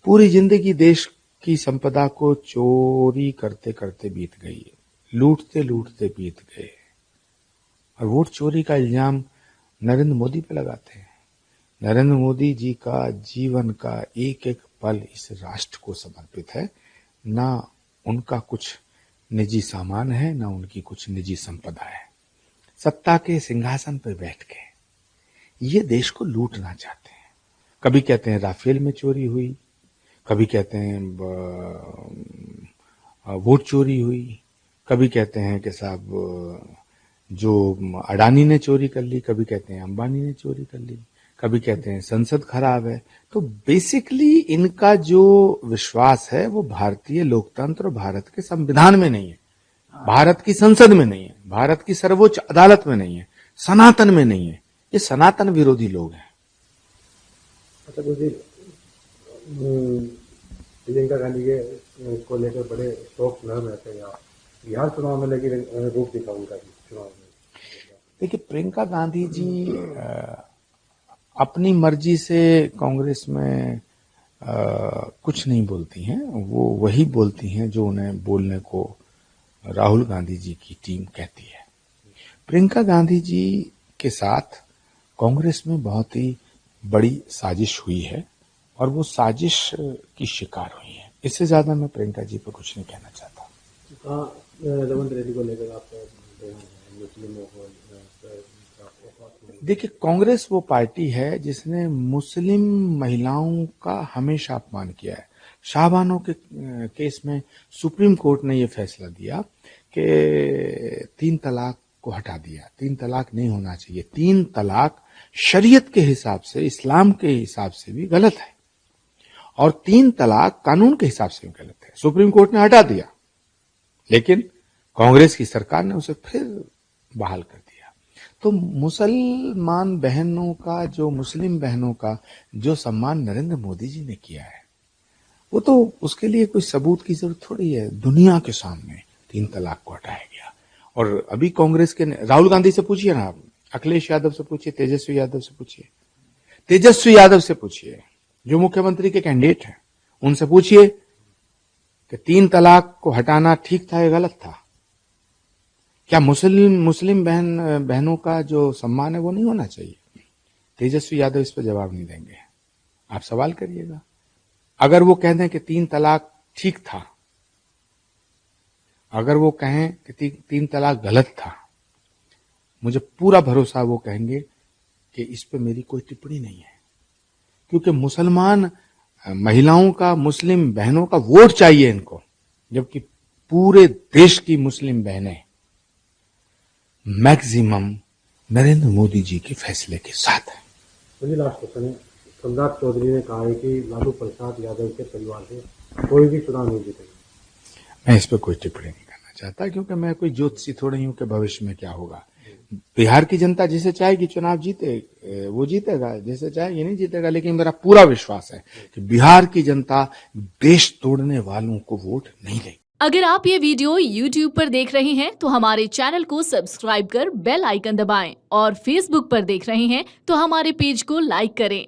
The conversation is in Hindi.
पूरी जिंदगी देश की संपदा को चोरी करते करते बीत गई, लूटते लूटते बीत गए, और वोट चोरी का इल्जाम नरेंद्र मोदी पे लगाते हैं। नरेंद्र मोदी जी का जीवन का एक एक पल इस राष्ट्र को समर्पित है। ना उनका कुछ निजी सामान है, ना उनकी कुछ निजी संपदा है। सत्ता के सिंहासन पर बैठ के ये देश को लूटना चाहते हैं। कभी कहते हैं राफेल में चोरी हुई, कभी कहते हैं वोट चोरी हुई, कभी कहते हैं कि साहब जो अडानी ने चोरी कर ली, कभी कहते हैं अंबानी ने चोरी कर ली, कभी कहते हैं संसद खराब है। तो बेसिकली इनका जो विश्वास है वो भारतीय लोकतंत्र और भारत के संविधान में नहीं है, भारत की संसद में नहीं है, भारत की सर्वोच्च अदालत में नहीं है, सनातन में नहीं है। ये सनातन विरोधी लोग हैं। अच्छा गुरुजी, प्रियंका गांधी के को लेकर बड़े शोक नरम रहते हैं आप बिहार चुनाव में, लेकिन रूप दिखा उनका चुनाव में। देखिए, प्रियंका गांधी जी अपनी मर्जी से कांग्रेस में कुछ नहीं बोलती हैं। वो वही बोलती हैं जो उन्हें बोलने को राहुल गांधी जी की टीम कहती है। प्रियंका गांधी जी के साथ कांग्रेस में बहुत ही बड़ी साजिश हुई है और वो साजिश की शिकार हुई है। इससे ज्यादा मैं प्रियंका जी पर कुछ नहीं कहना चाहता। रेवंत रेड्डी को लेकर आप मुस्लिमों को, देखिए, कांग्रेस वो पार्टी है जिसने मुस्लिम महिलाओं का हमेशा अपमान किया है। शाहबानो के केस में सुप्रीम कोर्ट ने ये फैसला दिया कि 3 तलाक को हटा दिया। 3 तलाक नहीं होना चाहिए। 3 तलाक शरीयत के हिसाब से, इस्लाम के हिसाब से भी गलत है, और 3 तलाक कानून के हिसाब से भी गलत है। सुप्रीम कोर्ट ने हटा दिया, लेकिन कांग्रेस की सरकार ने उसे फिर बहाल कर दिया। तो मुसलमान बहनों का, जो मुस्लिम बहनों का जो सम्मान नरेंद्र मोदी जी ने किया है, वो तो उसके लिए कोई सबूत की जरूरत थोड़ी है। दुनिया के सामने 3 तलाक को हटाया गया। और अभी कांग्रेस के राहुल गांधी से पूछिए ना, आप अखिलेश यादव से पूछिए, तेजस्वी यादव से पूछिए, तेजस्वी यादव से पूछिए जो मुख्यमंत्री के कैंडिडेट हैं, उनसे पूछिए कि 3 तलाक को हटाना ठीक था या गलत था। क्या मुस्लिम बहनों का जो सम्मान है वो नहीं होना चाहिए? तेजस्वी यादव इस पर जवाब नहीं देंगे। आप सवाल करिएगा। अगर वो कह दें कि 3 तलाक ठीक था, अगर वो कहें कि 3 तलाक गलत था, मुझे पूरा भरोसा वो कहेंगे कि इस पे मेरी कोई टिप्पणी नहीं है, क्योंकि मुसलमान महिलाओं का, मुस्लिम बहनों का वोट चाहिए इनको, जबकि पूरे देश की मुस्लिम बहनें मैक्सिमम नरेंद्र मोदी जी के फैसले के साथ है। मुझे लास्ट क्वेश्चन है। सम्राट चौधरी ने कहा है कि लालू प्रसाद यादव के परिवार से कोई भी चुनाव नहीं जीतेगा। मैं इस पर कोई टिप्पणी नहीं करना चाहता, क्योंकि मैं कोई ज्योतिषी थोड़ी हूं कि भविष्य में क्या होगा। बिहार की जनता जिसे चाहेगी चुनाव जीते, वो जीतेगा, जिसे चाहेगी नहीं जीतेगा। लेकिन मेरा पूरा विश्वास है कि बिहार की जनता देश तोड़ने वालों को वोट नहीं देगी। अगर आप ये वीडियो YouTube पर देख रहे हैं तो हमारे चैनल को सब्सक्राइब कर बेल आइकन दबाएं, और Facebook पर देख रहे हैं तो हमारे पेज को लाइक करें।